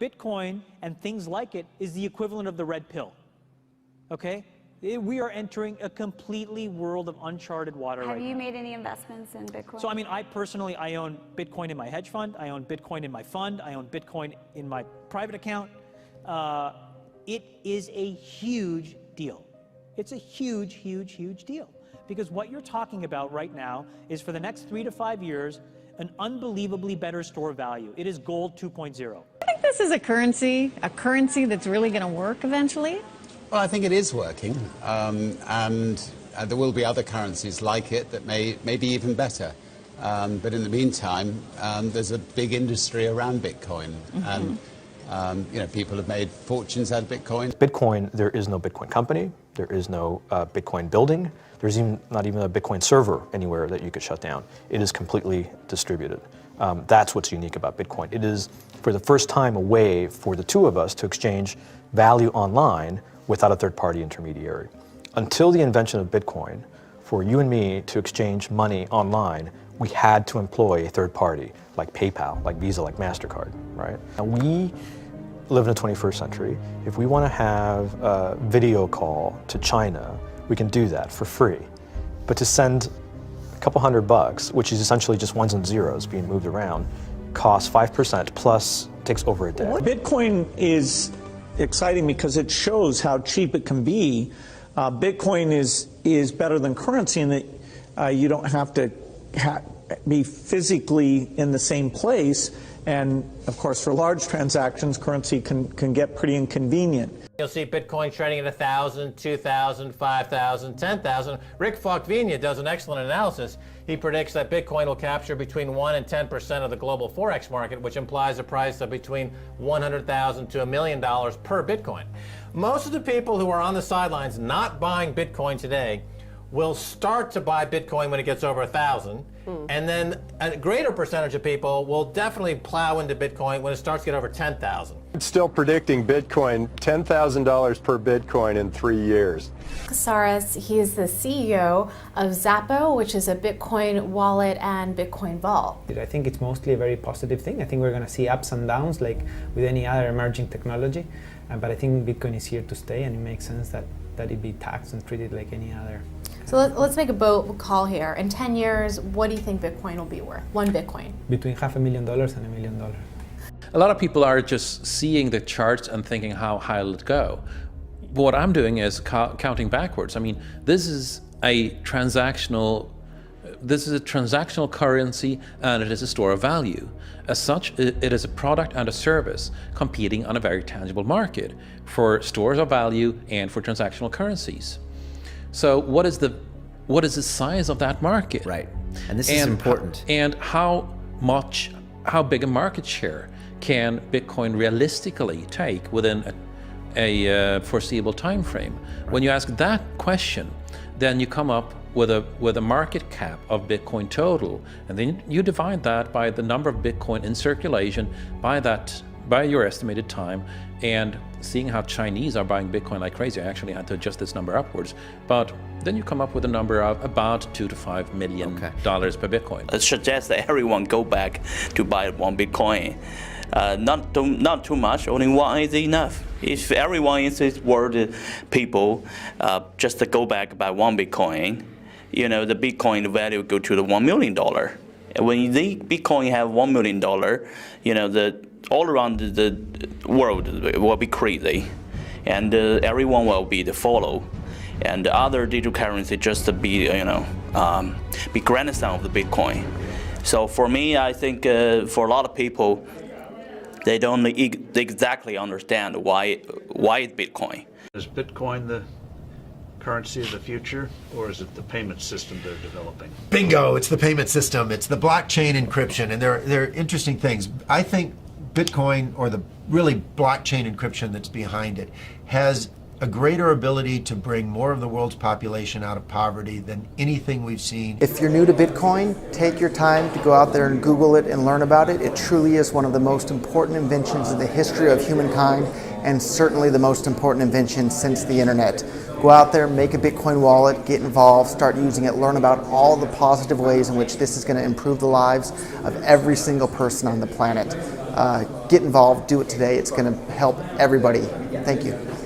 Bitcoin and things like it is the equivalent of the red pill, okay? We are entering a completely world of uncharted water right now. Have you made any investments in Bitcoin? So, I mean, I personally, I own Bitcoin in my hedge fund, I own Bitcoin in my fund, I own Bitcoin in my private account. It is a huge deal. It's a huge, huge, huge deal. Because what you're talking about right now is for the next 3 to 5 years, an unbelievably better store of value. It is gold 2.0. I think this is a currency that's really going to work eventually. Well, I think it is working, and there will be other currencies like it that may be even better. But in the meantime, there's a big industry around Bitcoin, and you know, people have made fortunes out of Bitcoin. Bitcoin, there is no Bitcoin company, there is no Bitcoin building, there's not even a Bitcoin server anywhere that you could shut down. It is completely distributed. That's what's unique about Bitcoin. It is, for the first time, a way for the two of us to exchange value online without a third-party intermediary. Until the invention of Bitcoin, for you and me to exchange money online, we had to employ a third party, like PayPal, like Visa, like MasterCard, right? And we live in the 21st century. If we want to have a video call to China, we can do that for free. But to send a couple $100, which is essentially just ones and zeros being moved around, costs 5% plus takes over a day. Bitcoin is exciting because it shows how cheap it can be. Bitcoin is better than currency in that you don't have to be physically in the same place. And of course, for large transactions, currency can get pretty inconvenient. You'll see Bitcoin trading at 1,000, 2,000, 5,000, 10,000. Rick Falkvinia does an excellent analysis. He predicts that Bitcoin will capture between 1 and 10% of the global Forex market, which implies a price of between $100,000 to $1 million per Bitcoin. Most of the people who are on the sidelines not buying Bitcoin today will start to buy Bitcoin when it gets over 1,000, and then a greater percentage of people will definitely plow into Bitcoin when it starts to get over 10,000. It's still predicting Bitcoin $10,000 per Bitcoin in 3 years. Casares, he is the CEO of Zappo, which is a Bitcoin wallet and Bitcoin vault. I think it's mostly a very positive thing. I think we're going to see ups and downs like with any other emerging technology, but I think Bitcoin is here to stay, and it makes sense that it be taxed and treated like any other. So let's make a bold call here. In 10 years, what do you think Bitcoin will be worth? One Bitcoin? Between $500,000 and $1 million. A lot of people are just seeing the charts and thinking, how high will it go? What I'm doing is counting backwards. I mean, this is a transactional currency, and it is a store of value. As such, it is a product and a service competing on a very tangible market for stores of value and for transactional currencies. So what is the size of that market? Right, and this is important. And how big a market share can Bitcoin realistically take within a foreseeable time frame? Right. When you ask that question, then you come up with a market cap of Bitcoin total, and then you divide that by the number of Bitcoin in circulation by your estimated time, and seeing how Chinese are buying Bitcoin like crazy. I actually had to adjust this number upwards, but then you come up with a number of about $2 to $5 million per Bitcoin. It suggests that everyone go back to buy one Bitcoin. Not too much, only one is enough. If everyone in this world, people, just to go back buy one Bitcoin, you know, the Bitcoin value go to the $1 million. And when the Bitcoin have $1 million, you know, all around the world will be crazy, and everyone will be the follow, and the other digital currency just to be, you know, be grandson of the Bitcoin. So for me, I think for a lot of people, they don't exactly understand why it's Bitcoin. Is Bitcoin the currency of the future, or is it the payment system they're developing? Bingo! It's the payment system. It's the blockchain encryption, and they're interesting things. I think Bitcoin, or the really blockchain encryption that's behind it, has a greater ability to bring more of the world's population out of poverty than anything we've seen. If you're new to Bitcoin, take your time to go out there and Google it and learn about it. It truly is one of the most important inventions in the history of humankind, and certainly the most important invention since the internet. Go out there, make a Bitcoin wallet, get involved, start using it, learn about all the positive ways in which this is going to improve the lives of every single person on the planet. get involved, do it today. It's going to help everybody. Thank you.